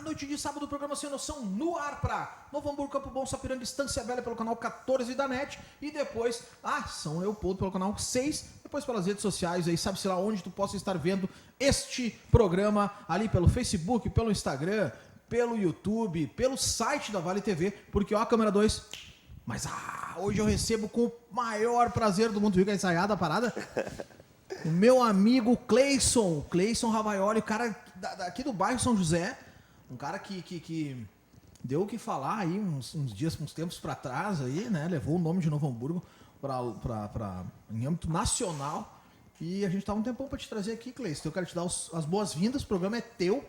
noite de sábado, o programa Sem Noção no ar pra Novo Hamburgo, Campo Bom, Sapiranga, Estância Velha pelo canal 14 da NET e depois São Leopoldo pelo canal 6, depois pelas redes sociais aí, sabe-se lá onde tu possa estar vendo este programa, ali pelo Facebook, pelo Instagram, pelo YouTube, pelo site da Vale TV, porque ó a câmera 2, mas hoje eu recebo com o maior prazer do mundo, viu que é ensaiada a parada? O meu amigo Cleison Ravaioli, o cara daqui do bairro São José, um cara que deu o que falar aí uns tempos para trás aí, né? Levou o nome de Novo Hamburgo em âmbito nacional. E a gente tá um tempão para te trazer aqui, Cleison. Eu quero te dar as boas-vindas, o programa é teu.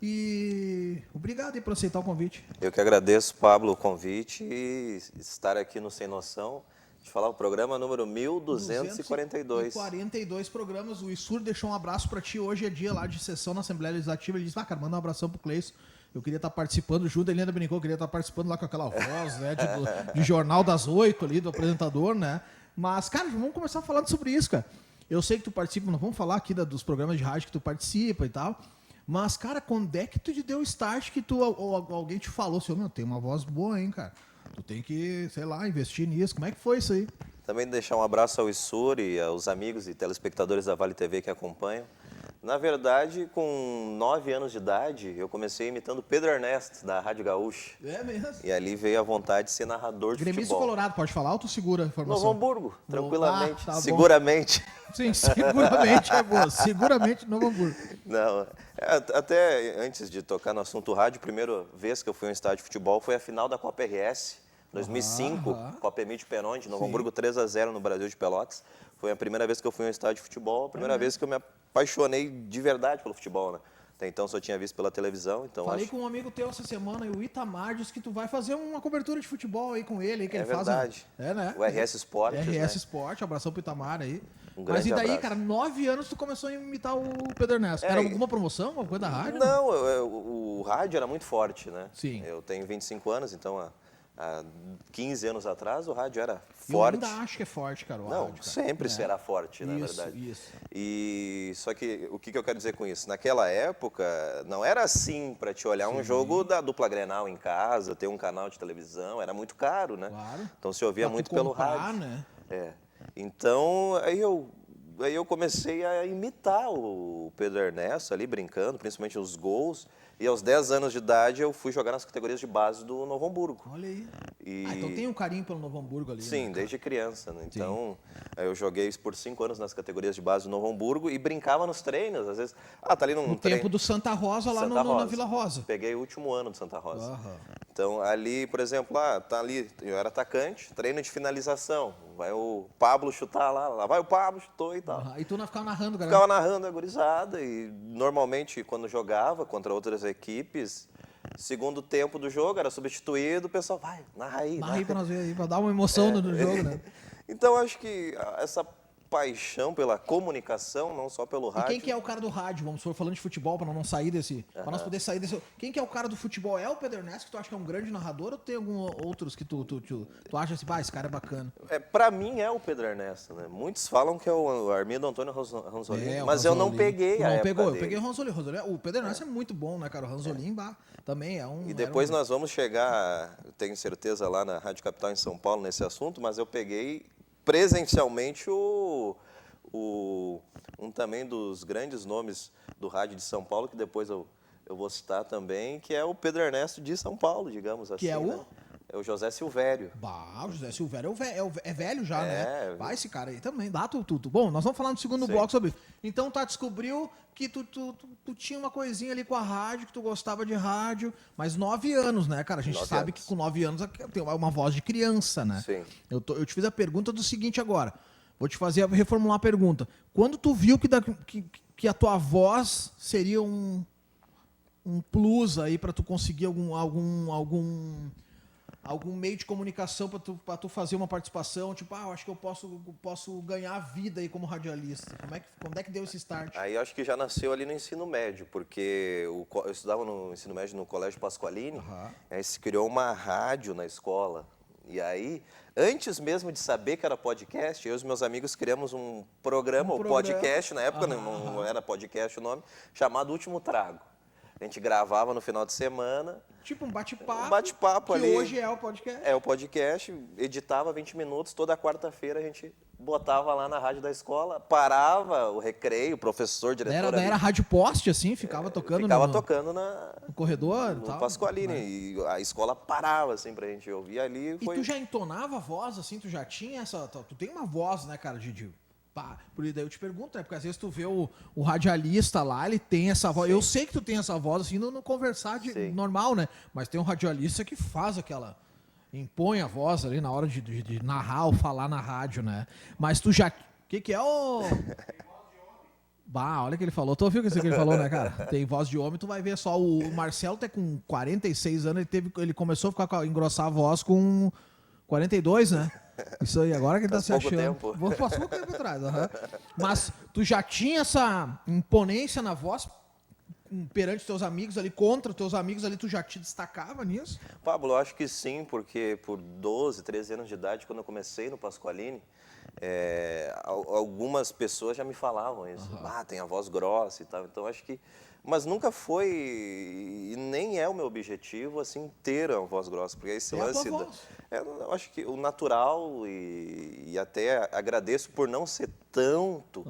E obrigado aí por aceitar o convite. Eu que agradeço, Pablo, o convite e estar aqui no Sem Noção. De falar o programa número 1242. 42 programas. O Isur deixou um abraço para ti. Hoje é dia lá de sessão na Assembleia Legislativa. Ele disse, cara, manda um abração pro Cleison. Eu queria estar participando junto. Ele ainda brincou, eu queria estar participando lá com aquela voz, né, de Jornal das 8 ali, do apresentador, né? Mas, cara, vamos começar falando sobre isso, cara. Eu sei que tu participa, não vamos falar aqui dos programas de rádio que tu participa e tal. Mas, cara, quando é que tu te deu o start que alguém te falou assim, meu, tem uma voz boa, hein, cara? Tu tem que, sei lá, investir nisso. Como é que foi isso aí? Também deixar um abraço ao Isur e aos amigos e telespectadores da Vale TV que acompanham. Na verdade, com 9 anos de idade, eu comecei imitando Pedro Ernesto, da Rádio Gaúcha. É mesmo? E ali veio a vontade de ser narrador de Gremista futebol. Colorado, pode falar ou tu segura a informação? Novo Hamburgo, tranquilamente, tá seguramente. Sim, seguramente é boa. Seguramente Novo Hamburgo. Não, até antes de tocar no assunto rádio, a primeira vez que eu fui a um estádio de futebol foi a final da Copa RS, 2005, Copa Emílio Peron, Novo Hamburgo 3-0 no Brasil de Pelotas. Foi a primeira vez que eu fui a um estádio de futebol, a primeira vez que eu me apaixonei de verdade pelo futebol, né? Até então só tinha visto pela televisão, então Falei com um amigo teu essa semana, o Itamar, disse que tu vai fazer uma cobertura de futebol aí com ele, aí, que ele faz. Verdade. É, né? O RS Sport, RS né? Sport, abração pro Itamar aí. Grande Mas e daí, abraço. cara, 9 anos tu começou a imitar o Pedro Ernesto. Era alguma promoção, alguma coisa da rádio? Não, o rádio era muito forte, né? Sim. Eu tenho 25 anos, então há 15 anos atrás o rádio era Eu forte. ainda acho que é forte, cara, o Não, rádio, cara. sempre será forte, na Isso, verdade. isso. E só que o que eu quero dizer com isso? Naquela época não era assim para te olhar um jogo da dupla Grenal em casa, ter um canal de televisão, era muito caro, né? Claro. Então se ouvia Pra tu muito pelo comprar, rádio. né? É. Então aí eu comecei a imitar o Pedro Ernesto ali brincando, principalmente os gols. E aos 10 anos de idade eu fui jogar nas categorias de base do Novo Hamburgo. Olha aí. E... então tem um carinho pelo Novo Hamburgo ali, Sim, né, desde criança, né? Então, eu joguei por 5 anos nas categorias de base do Novo Hamburgo e brincava nos treinos, às vezes, tá ali num No treino... tempo do Santa Rosa, lá Santa na Rosa. Vila Rosa. Peguei o último ano do Santa Rosa. Aham. Então, ali, por exemplo, tá ali, eu era atacante, treino de finalização, vai o Pablo chutar lá vai o Pablo, chutou e tal. E tu não ficava narrando, cara? Ficava narrando a gurizada e normalmente quando jogava contra outras equipes, segundo tempo do jogo era substituído, o pessoal vai, narra aí. Narra aí pra nós ver aí, pra dar uma emoção no jogo, né? Então acho que essa paixão pela comunicação, não só pelo E rádio. quem que é o cara do rádio? Vamos falando de futebol, para não sair desse. Para nós poder sair desse. Quem que é o cara do futebol? É o Pedro Ernesto, que tu acha que é um grande narrador, ou tem algum outros que tu acha assim, esse cara é bacana? Pra mim é o Pedro Ernesto, né? Muitos falam que é o Armindo Antônio Ranzolin, o mas eu não Ranzolin. peguei Tu a não época pegou? dele. Eu peguei o Ranzolin. O Pedro Ernesto é muito bom, né, cara? O Ranzolin também é um. E depois nós vamos chegar, eu tenho certeza, lá na Rádio Capital em São Paulo nesse assunto, mas eu peguei presencialmente um também dos grandes nomes do rádio de São Paulo, que depois eu vou citar também, que é o Pedro Ernesto de São Paulo, digamos assim. Que é o? Né? É o José Silvério. Bah, o José Silvério é velho já, né? É. Vai esse cara aí também, dá tudo. Bom, nós vamos falar no segundo bloco sobre isso. Então, descobriu que tu tinha uma coisinha ali com a rádio, que tu gostava de rádio, mas 9 anos, né, cara? A gente 9 sabe anos. que com 9 anos tem uma voz de criança, né? Sim. Eu te fiz a pergunta do seguinte agora. Vou te reformular a pergunta. Quando tu viu que a tua voz seria um plus aí para tu conseguir algum meio de comunicação para tu fazer uma participação, tipo, eu acho que eu posso ganhar vida aí como radialista. Quando é que deu esse start? Aí eu acho que já nasceu ali no ensino médio, porque eu estudava no ensino médio no Colégio Pasqualini, aí se criou uma rádio na escola. E aí, antes mesmo de saber que era podcast, eu e os meus amigos criamos um programa, ou podcast, na época não era podcast o nome, chamado Último Trago. A gente gravava no final de semana. Tipo um bate-papo. Um bate-papo ali. Que hoje é o podcast. É o podcast, editava 20 minutos, toda quarta-feira a gente botava lá na rádio da escola, parava o recreio, o professor, o diretor. Era rádio poste, assim, ficava tocando ficava no, tocando no corredor no e tal. Pasqualini. E a escola parava, assim, pra gente ouvir ali. E tu já entonava a voz, assim, tu já tinha essa... Tu tem uma voz, né, cara, pá, por daí eu te pergunto, né? Porque às vezes tu vê o radialista lá, ele tem essa voz. Sim. Eu sei que tu tem essa voz, assim, no conversar normal, né? Mas tem um radialista que faz aquela... Impõe a voz ali na hora de narrar ou falar na rádio, né? Mas tu já... O que é o... Bah, olha o que ele falou. Tu ouviu o que ele falou, né, cara? Tem voz de homem, tu vai ver só. O Marcelo tá com 46 anos, ele começou a engrossar a voz com 42, né? Isso aí, agora que ele tá se achando. Passou pouco tempo atrás, Mas tu já tinha essa imponência na voz perante os teus amigos ali, contra os teus amigos ali, tu já te destacava nisso? Pablo, eu acho que sim, porque por 12, 13 anos de idade, quando eu comecei no Pasqualini, algumas pessoas já me falavam isso. Tem a voz grossa e tal. Então, acho que... Mas nunca foi, e nem é o meu objetivo, assim, ter uma voz grossa. Porque esse lance... eu acho que o natural, e até agradeço por não ser tanto,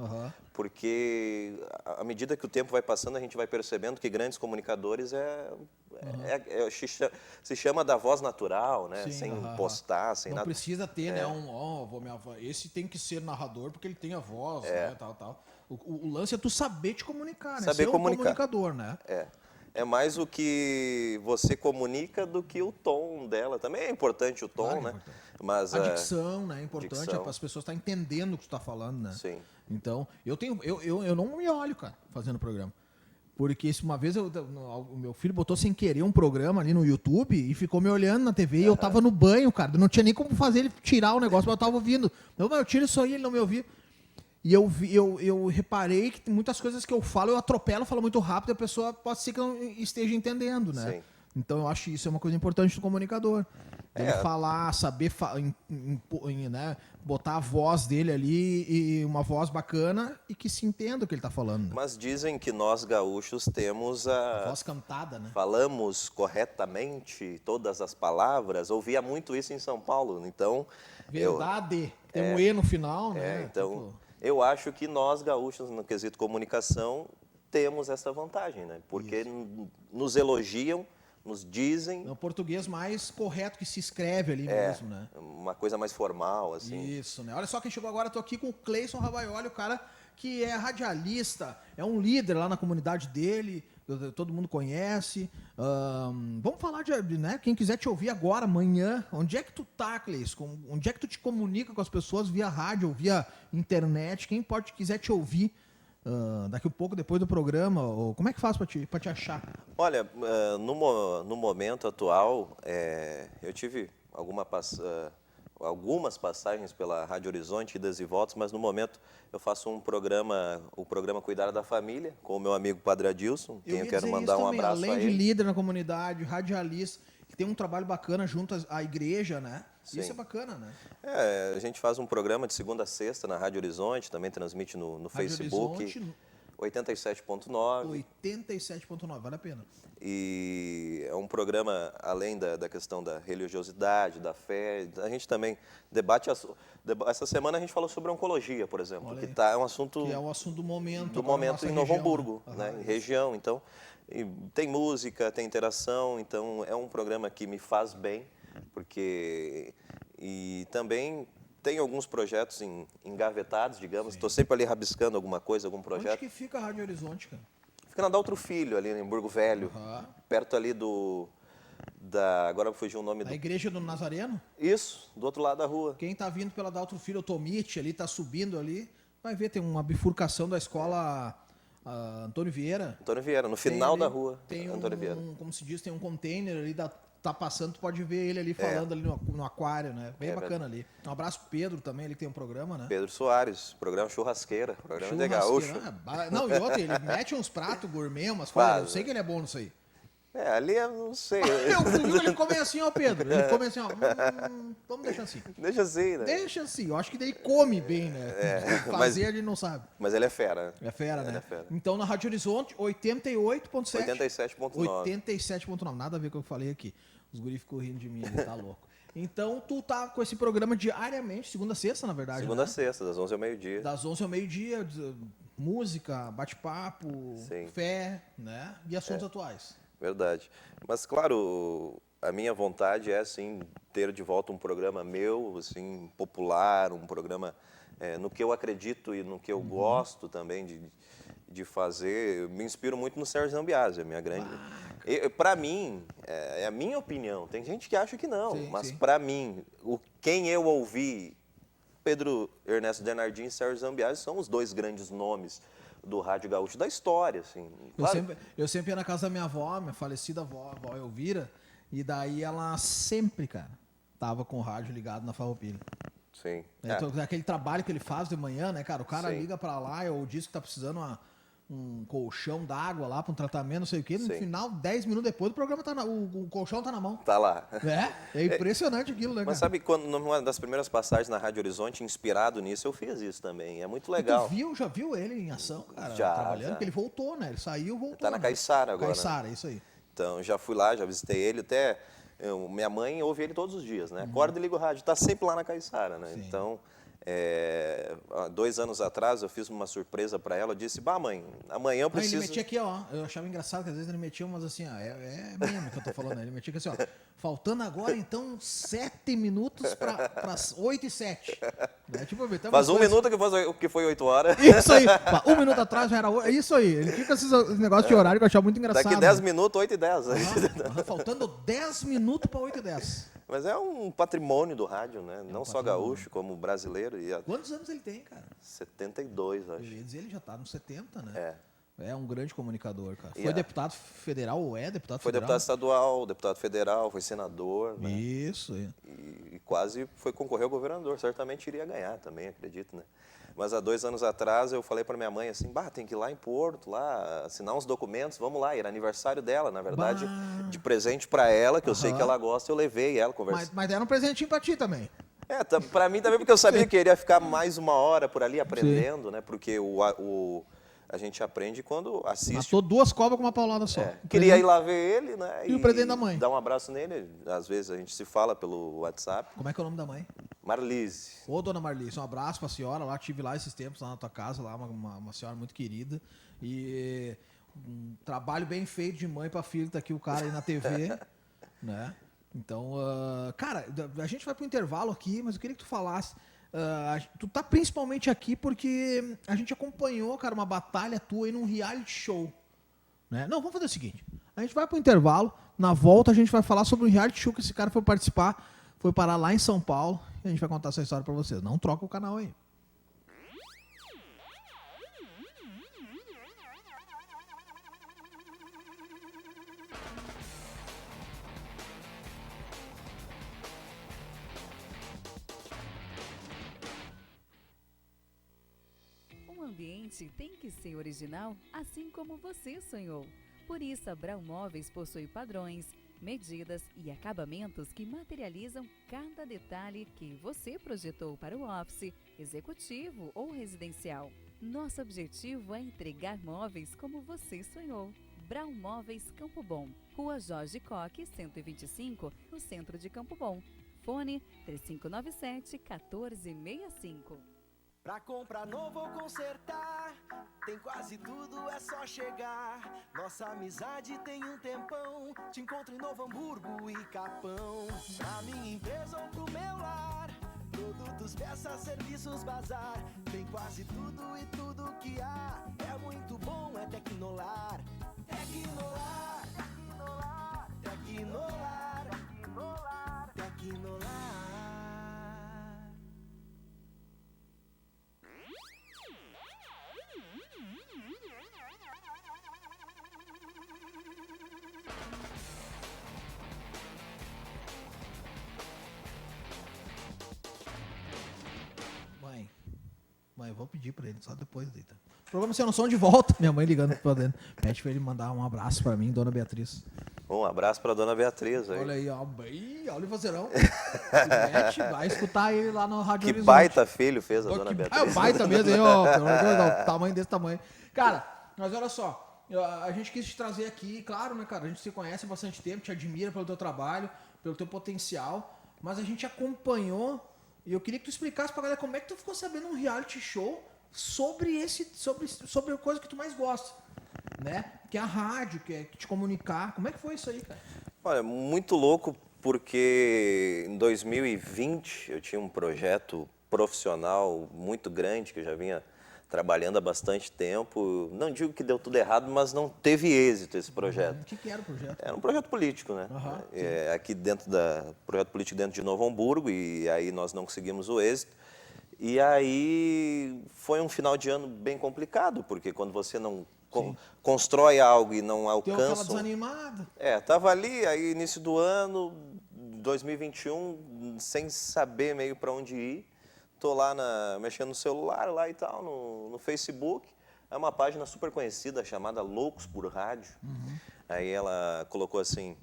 porque à medida que o tempo vai passando, a gente vai percebendo que grandes comunicadores se chama da voz natural, né? Sim, sem impostar, sem não nada. Não precisa ter, né? Esse tem que ser narrador porque ele tem a voz, né? Tal. O lance é tu saber te comunicar, né? Saber comunicar. Comunicador, né? É mais o que você comunica do que o tom dela. Também é importante o tom, claro, né? Mas a dicção, né? É importante para as pessoas estarem entendendo o que tu está falando, né? Sim. Então, eu não me olho, cara, fazendo programa. Porque uma vez o meu filho botou sem querer um programa ali no YouTube e ficou me olhando na TV e eu tava no banho, cara. Não tinha nem como fazer ele tirar o negócio, mas eu tava ouvindo. Eu tiro isso aí, ele não me ouvia. E eu reparei que muitas coisas que eu falo falo muito rápido, a pessoa pode ser que não esteja entendendo, né? Sim. Então eu acho isso é uma coisa importante do comunicador. Ele falar, saber né, botar a voz dele ali, e uma voz bacana e que se entenda o que ele está falando. Né? Mas dizem que nós gaúchos temos a voz cantada, né? Falamos corretamente todas as palavras. Ouvia muito isso em São Paulo, então... Verdade. Tem um E no final, né? Então... Eu acho que nós, gaúchos, no quesito comunicação, temos essa vantagem, né? Porque nos elogiam, nos dizem... É o português mais correto que se escreve ali mesmo, né? Uma coisa mais formal, assim. Isso, né? Olha só quem chegou agora, estou aqui com o Cleison Ravaioli, o cara que é radialista, é um líder lá na comunidade dele, todo mundo conhece. Vamos falar né? Quem quiser te ouvir agora, amanhã, onde é que tu tá, Cleison? Onde é que tu te comunica com as pessoas via rádio ou via internet? Quem quiser te ouvir daqui a pouco, depois do programa, ou como é que faz para te achar? Olha, no momento atual, eu tive algumas passagens pela Rádio Horizonte, idas e voltas, mas no momento eu faço o programa Cuidar da Família, com o meu amigo Padre Adilson, quem eu quero mandar um abraço a ele. Além de líder na comunidade, radialista, que tem um trabalho bacana junto à igreja, né? Sim. Isso é bacana, né? A gente faz um programa de segunda a sexta na Rádio Horizonte, também transmite no Facebook. Horizonte, 87.9. 87.9, vale a pena. E é um programa, além da questão da religiosidade, da fé, a gente também debate... Essa semana a gente falou sobre oncologia, por exemplo, é um assunto... Que é um assunto do momento. Do momento em Novo Hamburgo, né? Em região. Então, tem música, tem interação, então é um programa que me faz bem, porque... E também... Tem alguns projetos engavetados, digamos. Estou sempre ali rabiscando alguma coisa, algum projeto. Onde que fica a Rádio Horizonte, cara? Fica na Daltro Filho, ali em Hamburgo Velho. Perto ali agora fugiu o nome A Igreja do Nazareno? Isso, do outro lado da rua. Quem está vindo pela Daltro Filho, o Tomite, ali, está subindo ali, vai ver, tem uma bifurcação da escola Antônio Vieira. Antônio Vieira, no final da rua. Tem Antônio Vieira. Como se diz, tem um container ali tá passando, tu pode ver ele ali falando ali no aquário, né? Bem bacana ali. Um abraço pro Pedro também, ele tem um programa, né? Pedro Soares, programa Churrasqueira, programa de gaúcho. Não, e outra, ele mete uns pratos gourmet, umas coisas, eu sei que ele é bom nisso aí. Ali eu não sei. Ele come assim, ó, Pedro. Ele come assim, ó. Vamos deixar assim. Deixa assim, né? Deixa assim. Eu acho que daí come bem, né? Fazer ele não sabe. Mas ele é fera, né? É fera, né? É fera. Então, na Rádio Horizonte, 88.7. 87.9. 87.9. Nada a ver com o que eu falei aqui. Os guri ficam rindo de mim, ele tá louco. Então, tu tá com esse programa diariamente, segunda a sexta, na verdade, Segunda a né? sexta, das 11 ao meio-dia. Das 11 ao meio-dia, música, bate-papo, Sim. fé, né? E assuntos atuais. Verdade. Mas, claro, a minha vontade é, assim, ter de volta um programa meu, assim, popular, um programa no que eu acredito e no que eu gosto também de fazer. Eu me inspiro muito no Sérgio Zambiase, a minha grande... Para mim, é a minha opinião. Tem gente que acha que não, Sim, mas sim. para mim, quem eu ouvi, Pedro Ernesto Denardim e Sérgio Zambiase são os dois grandes nomes do rádio gaúcho da história, assim. Claro. Eu sempre ia na casa da minha avó, minha falecida avó Elvira, e daí ela sempre, cara, tava com o rádio ligado na Farroupilha. Sim. Então, aquele trabalho que ele faz de manhã, né, cara? O cara Sim. liga pra lá, ou diz que tá precisando um colchão d'água lá pra um tratamento, não sei o quê. No Sim. final, 10 minutos depois, o programa tá o colchão tá na mão. Tá lá. É impressionante aquilo, né, cara? Mas sabe, quando numa das primeiras passagens na Rádio Horizonte, inspirado nisso, eu fiz isso também. É muito legal. E tu já viu ele em ação, cara? Já, trabalhando? já. Porque ele voltou, né? Ele saiu, voltou. Tá na né? Caiçara agora. Caiçara, isso aí. Então, já fui lá, já visitei ele, até minha mãe ouve ele todos os dias, né? Acorda e liga o rádio, tá sempre lá na Caiçara, né? Sim. Então, há 2 anos atrás, eu fiz uma surpresa para ela, eu disse, mãe, amanhã eu Não, preciso... ele metia aqui, ó. Eu achava engraçado que às vezes ele metia umas assim, ó. É meme que eu tô falando, né? Ele metia aqui assim, ó. Faltando agora, então, 7 minutos para 8h07. Né? Tipo, Faz 1 minuto que foi 8 horas. Isso aí. 1 minuto atrás já era 8. É isso aí. Ele fica esses negócios de horário que eu achava muito engraçado. Daqui 10 minutos, 8h10. Faltando 10 minutos para 8h10. Mas é um patrimônio do rádio, né? Não só gaúcho, como brasileiro. Quantos anos ele tem, cara? 72, acho. Ele já tá nos 70, né? É. É um grande comunicador, cara. Foi deputado federal ou é deputado Foi federal? deputado estadual, deputado federal, foi senador, né? Isso. E quase foi concorrer ao governador. Certamente iria ganhar também, acredito, né? Mas há 2 anos atrás eu falei para minha mãe assim, tem que ir lá em Porto, lá assinar uns documentos, vamos lá. Era aniversário dela, na verdade, de presente para ela, que eu sei que ela gosta, eu levei ela conversar. Mas deram um presentinho para ti também. Para mim também, porque eu sabia que eu iria ficar mais 1 hora por ali aprendendo, né? Porque a gente aprende quando assiste. Matou 2 cobras com uma paulada só. Queria ir lá ver ele, né? E o presente da mãe. Dar um abraço nele. Às vezes a gente se fala pelo WhatsApp. Como é que é o nome da mãe? Marlise. Ô, dona Marlise, um abraço pra senhora lá. Tive lá esses tempos, lá na tua casa, lá, uma senhora muito querida. E um trabalho bem feito de mãe pra filho, tá aqui o cara aí na TV, né? Então, cara, a gente vai pro intervalo aqui, mas eu queria que tu falasse. Tu tá principalmente aqui porque a gente acompanhou, cara, uma batalha tua aí num reality show. Né? Não, vamos fazer o seguinte. A gente vai pro intervalo, na volta a gente vai falar sobre um reality show que esse cara foi participar, foi parar lá em São Paulo, e a gente vai contar essa história pra vocês. Não troca o canal aí. Um ambiente tem que ser original, assim como você sonhou. Por isso, a Brau Móveis possui padrões, medidas e acabamentos que materializam cada detalhe que você projetou para o office, executivo ou residencial. Nosso objetivo é entregar móveis como você sonhou. Brau Móveis Campo Bom, Rua Jorge Coque, 125, no centro de Campo Bom. Fone 3597-1465. Pra comprar novo ou consertar, tem quase tudo, é só chegar. Nossa amizade tem um tempão, te encontro em Novo Hamburgo e Capão. Pra minha empresa ou pro meu lar, produtos, peças, serviços, bazar. Tem quase tudo e tudo que há, é muito bom, é Tecnolar. Tecnolar, Tecnolar, Tecnolar, Tecnolar. Mãe, eu vou pedir pra ele só depois. Deita. Programa Sem Noção de volta. Minha mãe ligando pra dentro. Pede pra ele mandar um abraço pra mim, dona Beatriz. Um abraço para a dona Beatriz. Aí. Olha aí, ó. Olha o vozeirão. Vai escutar ele lá no Rádio Que Horizonte. baita filho fez a Pô, dona que Beatriz. baita mesmo, hein, ó. Pelo amor de Deus, não, tamanho desse tamanho. Cara, mas olha só. A gente quis te trazer aqui, claro, né, cara? A gente se conhece há bastante tempo, te admira pelo teu trabalho, pelo teu potencial, mas a gente acompanhou e eu queria que tu explicasse pra galera como é que tu ficou sabendo um reality show sobre a coisa que tu mais gosta, né? Que é a rádio, que é te comunicar. Como é que foi isso aí, cara? Olha, muito louco porque em 2020 eu tinha um projeto profissional muito grande que eu já vinha trabalhando há bastante tempo. Não digo que deu tudo errado, mas não teve êxito esse projeto. O que era o projeto? Era um projeto político, né? Aqui dentro projeto político dentro de Novo Hamburgo, e aí nós não conseguimos o êxito. E aí foi um final de ano bem complicado, porque quando você não constrói algo e não alcança... Deu aquela desanimada. Tava ali, aí início do ano, 2021, sem saber meio para onde ir. Tô lá mexendo no celular lá e tal, no Facebook. É uma página super conhecida chamada Loucos por Rádio. Aí ela colocou assim,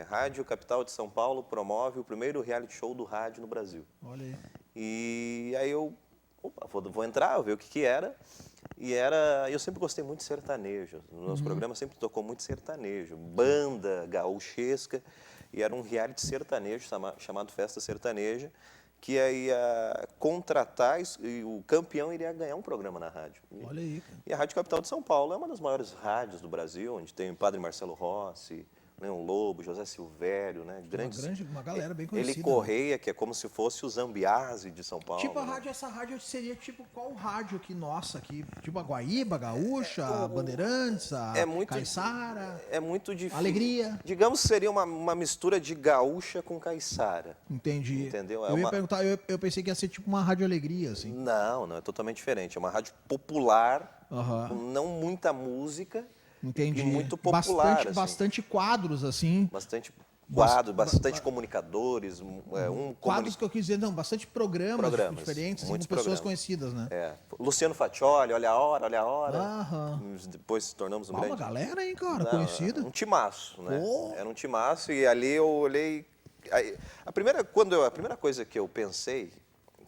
Rádio Capital de São Paulo promove o primeiro reality show do rádio no Brasil. Olha aí. E aí eu vou entrar, eu ver o que era. E eu sempre gostei muito de sertanejo. Nos programas sempre tocou muito sertanejo, banda gaúchesca. E era um reality sertanejo chamado Festa Sertaneja, que ia contratar e o campeão iria ganhar um programa na rádio. Olha aí, cara. E a Rádio Capital de São Paulo é uma das maiores rádios do Brasil, onde tem o Padre Marcelo Rossi, Leão Lobo, José Silvério, né? Uma galera bem conhecida. Ele Correia, que é como se fosse o Zambiase de São Paulo. Tipo a rádio, essa rádio seria tipo qual rádio aqui nossa aqui? Tipo a Guaíba, Gaúcha, a Bandeirantes, a Caiçara. É muito difícil. Alegria. Digamos que seria uma mistura de gaúcha com caiçara. Entendi. Entendeu? Eu ia perguntar, eu pensei que ia ser tipo uma rádio Alegria, assim. Não, é totalmente diferente. É uma rádio popular, com não muita música. Entendi. E muito popular. Bastante quadros, assim. Bastante quadros, bastante comunicadores. Quadros que eu quis dizer, não, bastante programas diferentes, assim, com pessoas conhecidas, né? Luciano Faccioli, Olha a Hora, Olha a Hora. Depois nos tornamos um grande... Uma galera, hein, cara, conhecida. Um timaço, né? Era um timaço e ali eu olhei... A primeira coisa que eu pensei,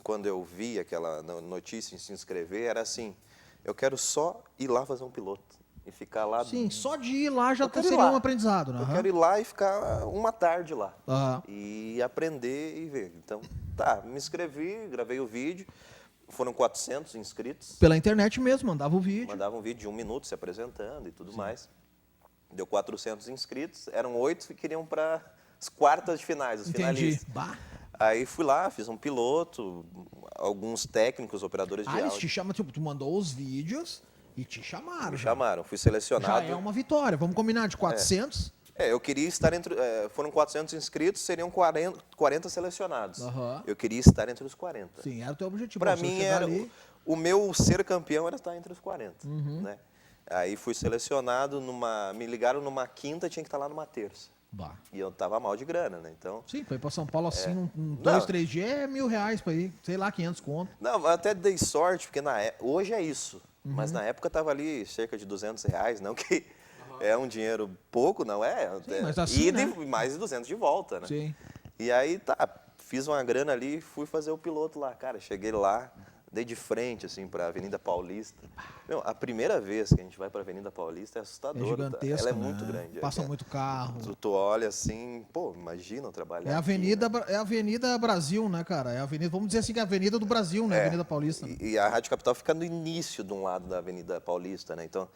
quando eu vi aquela notícia em se inscrever, era assim, eu quero só ir lá fazer um piloto. E ficar lá... Sim, só de ir lá já seria um aprendizado, né? Eu quero ir lá e ficar uma tarde lá. E aprender e ver. Então, me inscrevi, gravei o vídeo. Foram 400 inscritos. Pela internet mesmo, mandava o vídeo. Mandava um vídeo de 1 minuto se apresentando e tudo mais. Deu 400 inscritos. Eram 8 que queriam para as quartas de finais, os finalistas. Aí fui lá, fiz um piloto, alguns técnicos, operadores de áudio. Eles te chamam, tipo, tu mandou os vídeos... E te chamaram. Me chamaram, fui selecionado. Já é uma vitória, vamos combinar, de 400? Eu queria estar entre... foram 400 inscritos, seriam 40 selecionados. Eu queria estar entre os 40. Sim, era o teu objetivo. Para mim, o meu ser campeão era estar entre os 40. Né? Aí fui selecionado, me ligaram numa quinta, tinha que estar lá numa terça. E eu tava mal de grana, né? Então... Sim, para ir para São Paulo assim, 2, 3 dias é R$1.000 para ir, sei lá, 500 conto. Não, até dei sorte, porque hoje é isso. Mas na época estava ali cerca de R$200, não que é um dinheiro pouco, não é? Sim, mas assim, e mais de 200 de volta, né? Sim. E aí, fiz uma grana ali e fui fazer o piloto lá. Cara, cheguei lá, dei de frente, assim, para a Avenida Paulista. Meu, a primeira vez que a gente vai para a Avenida Paulista é assustadora. É gigantesca, Ela é muito grande. Passa muito carro. Tu olha assim, imagina trabalhar É a Avenida Brasil, né, cara? É a avenida, vamos dizer assim que é a Avenida do Brasil, né? Avenida Paulista. E a Rádio Capital fica no início de um lado da Avenida Paulista, né? Então,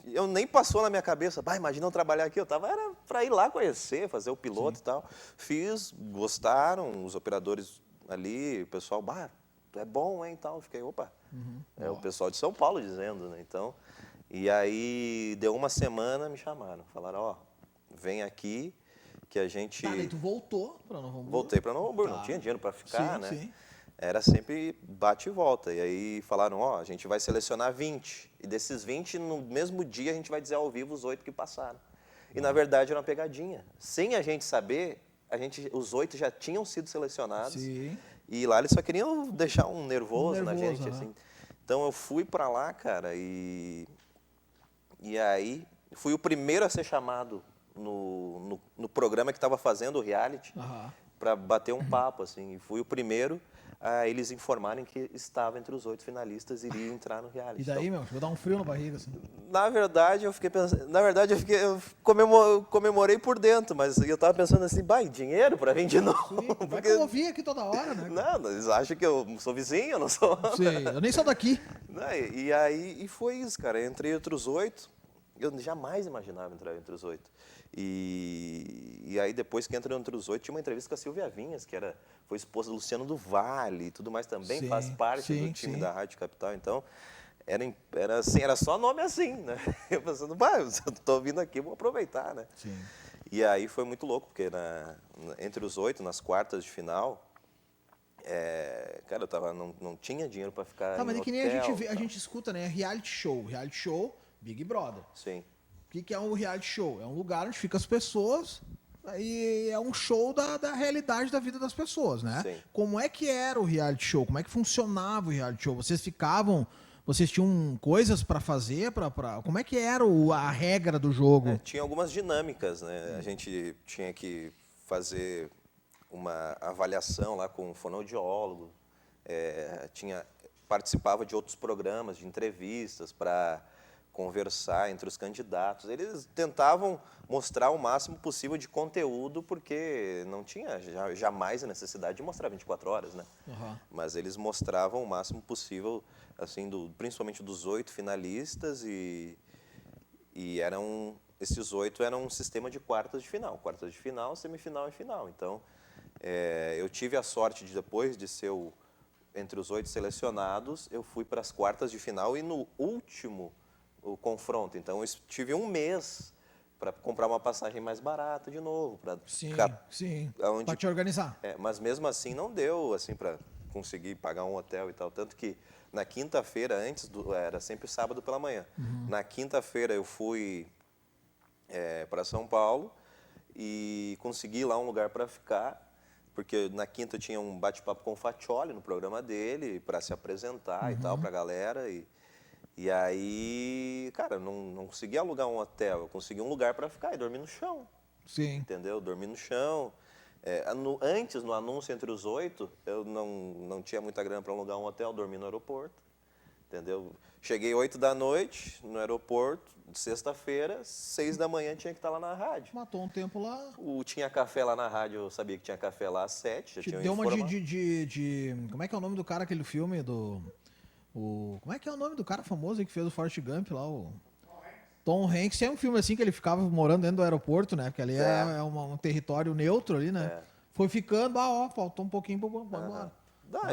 eu nem passou na minha cabeça, imagina eu trabalhar aqui. Era para ir lá conhecer, fazer o piloto e tal. Fiz, gostaram, os operadores ali, o pessoal, é bom, hein, tal. Fiquei, opa, o pessoal de São Paulo dizendo, né? Então, e aí, deu uma semana, me chamaram. Falaram, vem aqui que a gente... Daí tu voltou para Novo Hamburgo? Voltei para Novo Hamburgo, não tinha dinheiro para ficar, né? Sim. Era sempre bate e volta. E aí falaram, a gente vai selecionar 20. E desses 20, no mesmo dia, a gente vai dizer ao vivo os 8 que passaram. E, na verdade, era uma pegadinha. Sem a gente saber, os 8 já tinham sido selecionados. Sim. E lá eles só queriam deixar um nervoso na gente, assim. Então eu fui para lá, cara, e aí fui o primeiro a ser chamado no programa que estava fazendo o reality para bater um papo, assim. E fui o primeiro a eles informarem que estava entre os 8 finalistas e iria entrar no reality. E daí, meu, vou dar um frio na barriga, assim. Na verdade, eu fiquei pensando... eu comemorei por dentro, mas eu estava pensando assim, dinheiro para vir de novo? Sim, porque eu ouvi aqui toda hora, né? Não, eles acham que eu sou vizinho, eu não sou... Sim, eu nem sou daqui. E foi isso, cara. Entrei entre os 8. Eu jamais imaginava entrar entre os 8. E aí, depois que entrou entre os 8, tinha uma entrevista com a Silvia Vinhas, que foi esposa do Luciano do Vale e tudo mais, também Sim, faz parte sim, do time sim. da Rádio Capital. Então, era assim, era só nome assim, né? Eu pensando, eu estou vindo aqui, vou aproveitar, né? Sim. E aí foi muito louco, porque entre os 8, nas quartas de final, cara, não tinha dinheiro para ficar Tá, mas em é que nem hotel, a gente escuta, né? Reality show, Big Brother. Sim. O que é um reality show? É um lugar onde ficam as pessoas e é um show da realidade da vida das pessoas, né? Sim. Como é que era o reality show? Como é que funcionava o reality show? Vocês tinham coisas para fazer? Como é que era a regra do jogo? Tinha algumas dinâmicas, né? A gente tinha que fazer uma avaliação lá com um fonoaudiólogo, participava de outros programas, de entrevistas para conversar entre os candidatos. Eles tentavam mostrar o máximo possível de conteúdo, porque não tinha jamais a necessidade de mostrar 24 horas, né? Mas eles mostravam o máximo possível, assim, principalmente dos 8 finalistas, e esses 8 eram um sistema de quartas de final, semifinal e final. Então, eu tive a sorte de, depois de ser entre os 8 selecionados, eu fui para as quartas de final e no último o confronto. Então, eu tive um mês para comprar uma passagem mais barata de novo. Sim, para te organizar. Mas mesmo assim não deu assim, para conseguir pagar um hotel e tal. Tanto que na quinta-feira, era sempre sábado pela manhã. Na quinta-feira eu fui para São Paulo e consegui lá um lugar para ficar, porque na quinta eu tinha um bate-papo com o Faccioli no programa dele, para se apresentar e tal, para a galera. E aí, cara, não consegui alugar um hotel, eu consegui um lugar para ficar e dormir no chão. Sim. Entendeu? Dormi no chão. Antes, no anúncio entre os 8, eu não tinha muita grana para alugar um hotel, dormi no aeroporto. Entendeu? Cheguei 8 da noite no aeroporto, de sexta-feira, 6 da manhã tinha que estar lá na rádio. Matou um tempo lá. Tinha café lá na rádio, eu sabia que tinha café lá às 7, já tinha Deu uma como é que é o nome do cara, aquele filme como é que é o nome do cara famoso aí que fez o Forrest Gump lá, o Tom Hanks. É um filme assim que ele ficava morando dentro do aeroporto, né? Porque ali é um território neutro ali, né? Foi ficando, faltou um pouquinho para embora.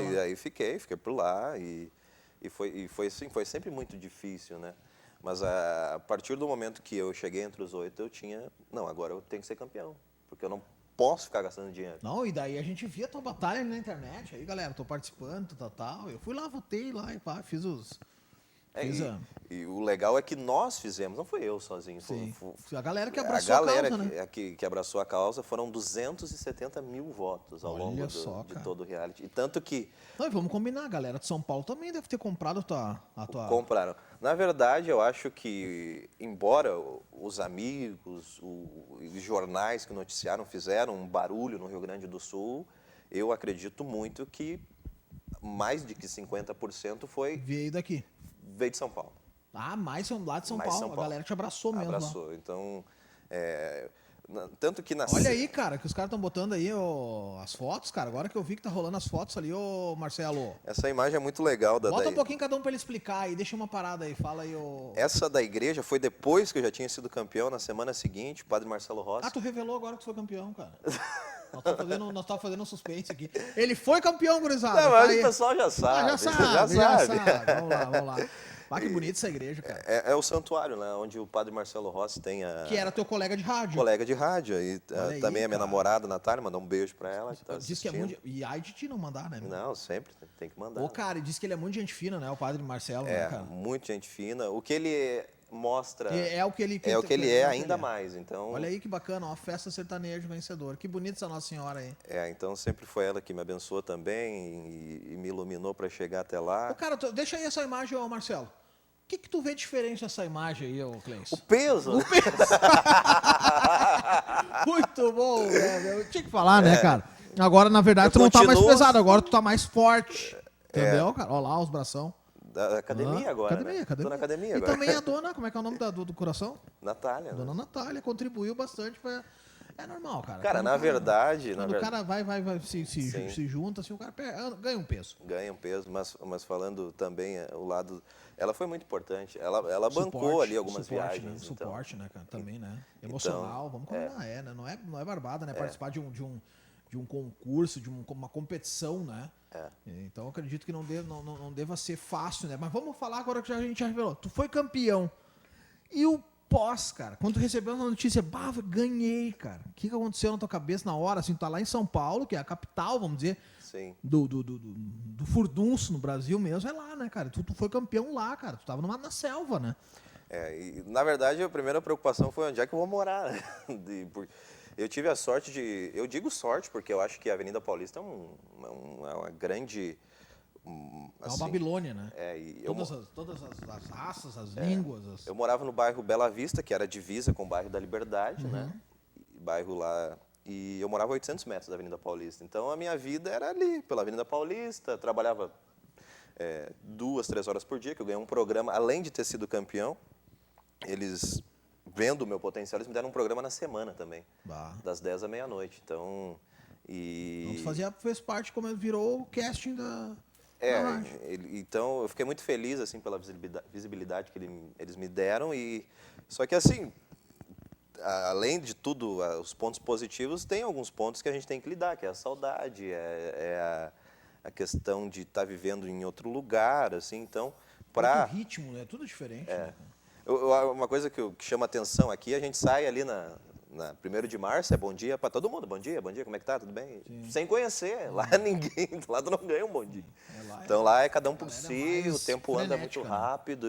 E aí fiquei por lá e foi assim, foi sempre muito difícil, né? Mas a partir do momento que eu cheguei entre os 8, agora eu tenho que ser campeão, porque eu não posso ficar gastando dinheiro. Não, e daí a gente via tua batalha ali na internet, aí galera, tô participando, tal. Eu fui lá, votei lá e fiz os... E o legal é que nós fizemos, não fui eu sozinho. Sim. A galera que abraçou a causa, né? Que abraçou a causa, foram 270 mil votos ao longo de todo o reality. E tanto que... Não, e vamos combinar, a galera de São Paulo também deve ter comprado a tua... Compraram. Na verdade, eu acho que, embora os amigos, os jornais que noticiaram fizeram um barulho no Rio Grande do Sul, eu acredito muito que mais de que 50% veio daqui. Veio de São Paulo. Mais lá de São Paulo. A galera te abraçou mesmo. Abraçou. Lá. Então, tanto que Olha aí, cara, que os caras estão botando aí as fotos, cara. Agora que eu vi que tá rolando as fotos ali, Marcelo. Essa imagem é muito legal. Bota um pouquinho cada um pra ele explicar aí. Deixa uma parada aí. Fala aí, Essa da igreja foi depois que eu já tinha sido campeão, na semana seguinte, o padre Marcelo Rossi. Tu revelou agora que tu foi campeão, cara. Nós estamos fazendo um suspense aqui. Ele foi campeão, gurizada. Não, mas o pessoal já sabe. Já sabe. Vamos lá. Que bonito essa igreja, cara. É o santuário, né? Onde o padre Marcelo Rossi tem Que era teu colega de rádio. Colega de rádio. E também a minha namorada, Natália, mandou um beijo pra ela. Diz que é muito... E ai de ti não mandar, né? Não, sempre tem que mandar. Cara, e diz que ele é muito gente fina, né? O padre Marcelo, né, cara? Muito gente fina. O que ele mostra... É o que ele ainda mais, então... Olha aí que bacana, uma festa sertaneja vencedor. Que bonita essa Nossa Senhora aí. Então sempre foi ela que me abençoou também e me iluminou para chegar até lá. Cara, deixa aí essa imagem, Marcelo. O que tu vê diferente nessa imagem aí, Cleis? O peso. falar, né, cara? Agora, na verdade, Eu tu não tá mais continuo- pesado, agora tu tá mais forte. Entendeu, cara? Olha lá os bração. Da academia agora, Academia, né? academia. Tô na academia E agora. também a dona, como é que é o nome do coração? Natália. Dona Natália contribuiu bastante pra... É normal, cara. Cara, Quando na o verdade... Quando o cara vai se junta, assim, o cara ganha um peso. Ganha um peso, mas falando também o lado... Ela foi muito importante. Ela bancou Suporte, ali algumas suporte, viagens. Né? Então. Suporte, né, cara? Também, né? Emocional, vamos combinar, né? Não é barbada, né? Participar de um concurso, de uma competição, né? Então eu acredito que não deva ser fácil, né? Mas vamos falar agora que a gente já revelou. Tu foi campeão. E o pós, cara, quando tu recebeu a notícia, ganhei, cara. O que aconteceu na tua cabeça na hora? Assim, tu tá lá em São Paulo, que é a capital, vamos dizer, Sim. do furdunço no Brasil mesmo, é lá, né, cara? Tu foi campeão lá, cara. Tu tava na selva, né? E, na verdade, a primeira preocupação foi onde é que eu vou morar, né? Eu tive a sorte de... Eu digo sorte porque eu acho que a Avenida Paulista é uma grande... É uma assim, Babilônia, né? Todas as raças, as línguas. Eu morava no bairro Bela Vista, que era divisa com o bairro da Liberdade, né? Bairro lá... E eu morava a 800 metros da Avenida Paulista. Então, a minha vida era ali, pela Avenida Paulista. Trabalhava 2, 3 horas por dia, que eu ganhei um programa, além de ter sido campeão, eles... Vendo o meu potencial, eles me deram um programa na semana também, das 10 à meia-noite. Então, Então, tu fez parte, como virou o casting da rádio. Então, eu fiquei muito feliz assim, pela visibilidade que eles me deram. Só que, assim, além de tudo, os pontos positivos, tem alguns pontos que a gente tem que lidar, que é a saudade, a questão de estar vivendo em outro lugar, assim, então... Outro ritmo, né? Tudo diferente, né? Uma coisa que chama atenção aqui, a gente sai ali na 1º de março, é bom dia para todo mundo. Bom dia, como é que tá? Tudo bem? Sim. Sem conhecer. Lá ninguém, lá tu não ganha um bom dia. Então lá é cada um por si, o tempo anda muito rápido.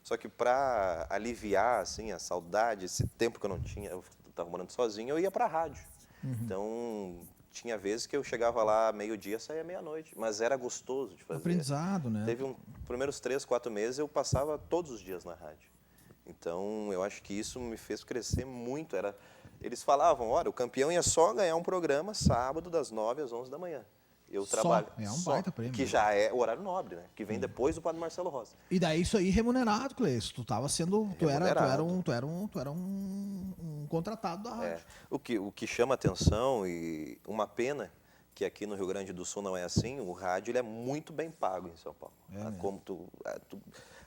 Só que para aliviar assim, a saudade, esse tempo que eu não tinha, eu estava morando sozinho, eu ia para a rádio. Então... Tinha vezes que eu chegava lá meio-dia, saía meia-noite, mas era gostoso de fazer. Aprendizado, né? Teve primeiros 3, 4 meses eu passava todos os dias na rádio. Então, eu acho que isso me fez crescer muito. Eles falavam, olha, o campeão ia só ganhar um programa sábado das 9 às 11 da manhã. Eu trabalho. É um baita prêmio. Que já é o horário nobre, né? Que vem depois do Padre Marcelo Rossi. E daí isso aí remunerado, Cleiton. Tu tava sendo. Tu era um contratado da rádio. O que chama atenção e uma pena que aqui no Rio Grande do Sul não é assim, o rádio ele é muito bem pago em São Paulo.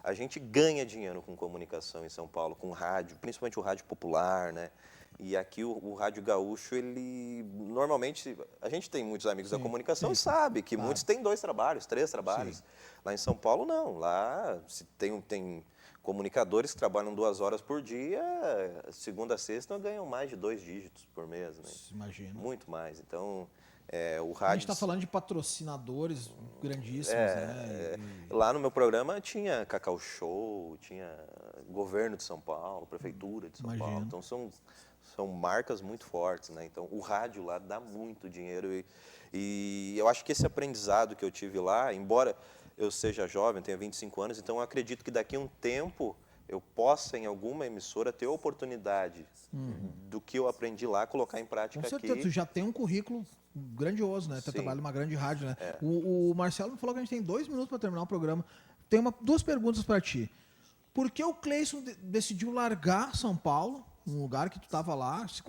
A gente ganha dinheiro com comunicação em São Paulo, com rádio, principalmente o rádio popular, né? E aqui o rádio gaúcho, ele normalmente, a gente tem muitos amigos da comunicação e sabe que muitos têm 2 trabalhos, 3 trabalhos. Sim. Lá em São Paulo, não. Lá se tem comunicadores que trabalham 2 horas por dia, segunda a sexta ganham mais de 2 dígitos por mês, né? Imagina. Muito mais. Então, o rádio... A gente está falando de patrocinadores grandíssimos, né? Lá no meu programa tinha Cacau Show, tinha Governo de São Paulo, Prefeitura de São Paulo. Então, são marcas muito fortes, né? Então, o rádio lá dá muito dinheiro e eu acho que esse aprendizado que eu tive lá, embora eu seja jovem, tenha 25 anos, então eu acredito que daqui a um tempo eu possa, em alguma emissora, ter oportunidade do que eu aprendi lá, colocar em prática aqui. Com certeza, tu já tem um currículo grandioso, né? Tu trabalha numa grande rádio, né? O Marcelo me falou que a gente tem 2 minutos para terminar o programa. Tem 2 perguntas para ti. Por que o Cleison decidiu largar São Paulo, um lugar que tu estava lá, se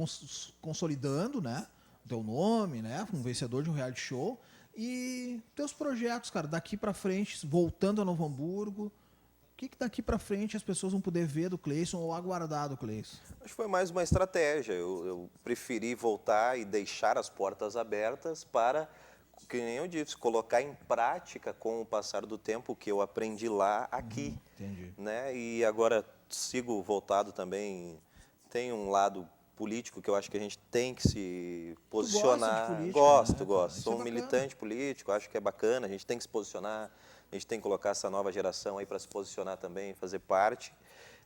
consolidando, né? O teu nome, né? Um vencedor de um reality show. E teus projetos, cara, daqui para frente, voltando a Novo Hamburgo, o que daqui para frente as pessoas vão poder ver do Cleison ou aguardar do Cleison? Acho que foi mais uma estratégia. Eu preferi voltar e deixar as portas abertas para, que nem eu disse, colocar em prática com o passar do tempo o que eu aprendi lá aqui. Entendi. Né? E agora sigo voltado também. Tem um lado político que eu acho que a gente tem que se posicionar. Tu gosta de política, Gosto. Isso Sou é um bacana. militante político, acho que é bacana, a gente tem que se posicionar, a gente tem que colocar essa nova geração aí para se posicionar também, fazer parte.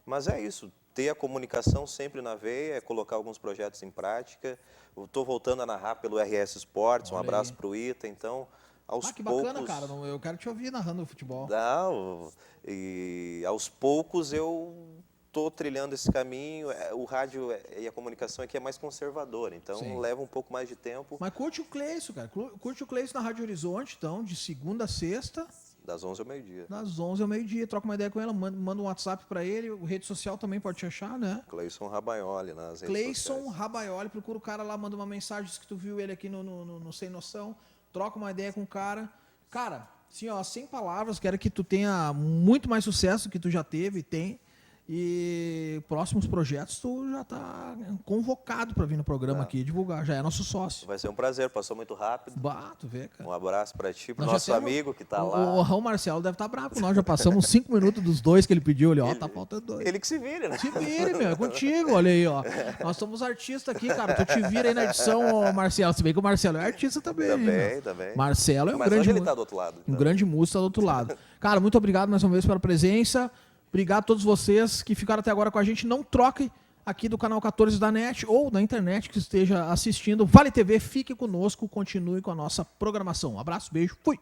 Mas é isso, ter a comunicação sempre na veia, colocar alguns projetos em prática. Estou voltando a narrar pelo RS Esportes, um abraço para o Ita, então... Que bacana, cara. Eu quero te ouvir narrando o futebol. E aos poucos eu tô trilhando esse caminho. O rádio e a comunicação aqui é mais conservadora, então Sim. leva um pouco mais de tempo. Mas curte o Cleison, cara. Curte o Cleison na Rádio Horizonte, então, de segunda a sexta, Das 11 ao meio-dia. das 11 ao meio-dia. Troca uma ideia com ela, manda um WhatsApp pra ele. O rede social também pode te achar, né? Cleison Rabaioli nas redes Cleison sociais. Rabaioli, procura o cara lá, manda uma mensagem, diz que tu viu ele aqui no Sem Noção, troca uma ideia com o cara. Cara, assim, ó, sem palavras, quero que tu tenha muito mais sucesso que tu já teve e tem. E próximos projetos tu já tá convocado para vir no programa aqui divulgar, já é nosso sócio. Vai ser um prazer, passou muito rápido. Tu vê, cara. Um abraço para ti, pro Nós já nosso temos- amigo que tá o lá. Raul Marcelo deve estar bravo com nós, já passamos 5 minutos dos 2 que ele pediu ali, ó, tá faltando 2. Ele que se vire, né? Te vire, meu, é contigo, olha aí, ó. Nós somos artistas aqui, cara. Tu te vira aí na edição, ó, Marcelo. Se bem que o Marcelo é artista também. né? Também. Marcelo é um Mas grande, hoje ele tá do outro lado. um então. grande músico, tá do outro lado. Cara, muito obrigado mais uma vez pela presença. Obrigado a todos vocês que ficaram até agora com a gente. Não troque aqui do canal 14 da NET ou da internet que esteja assistindo. Vale TV, fique conosco, continue com a nossa programação. Um abraço, beijo, fui!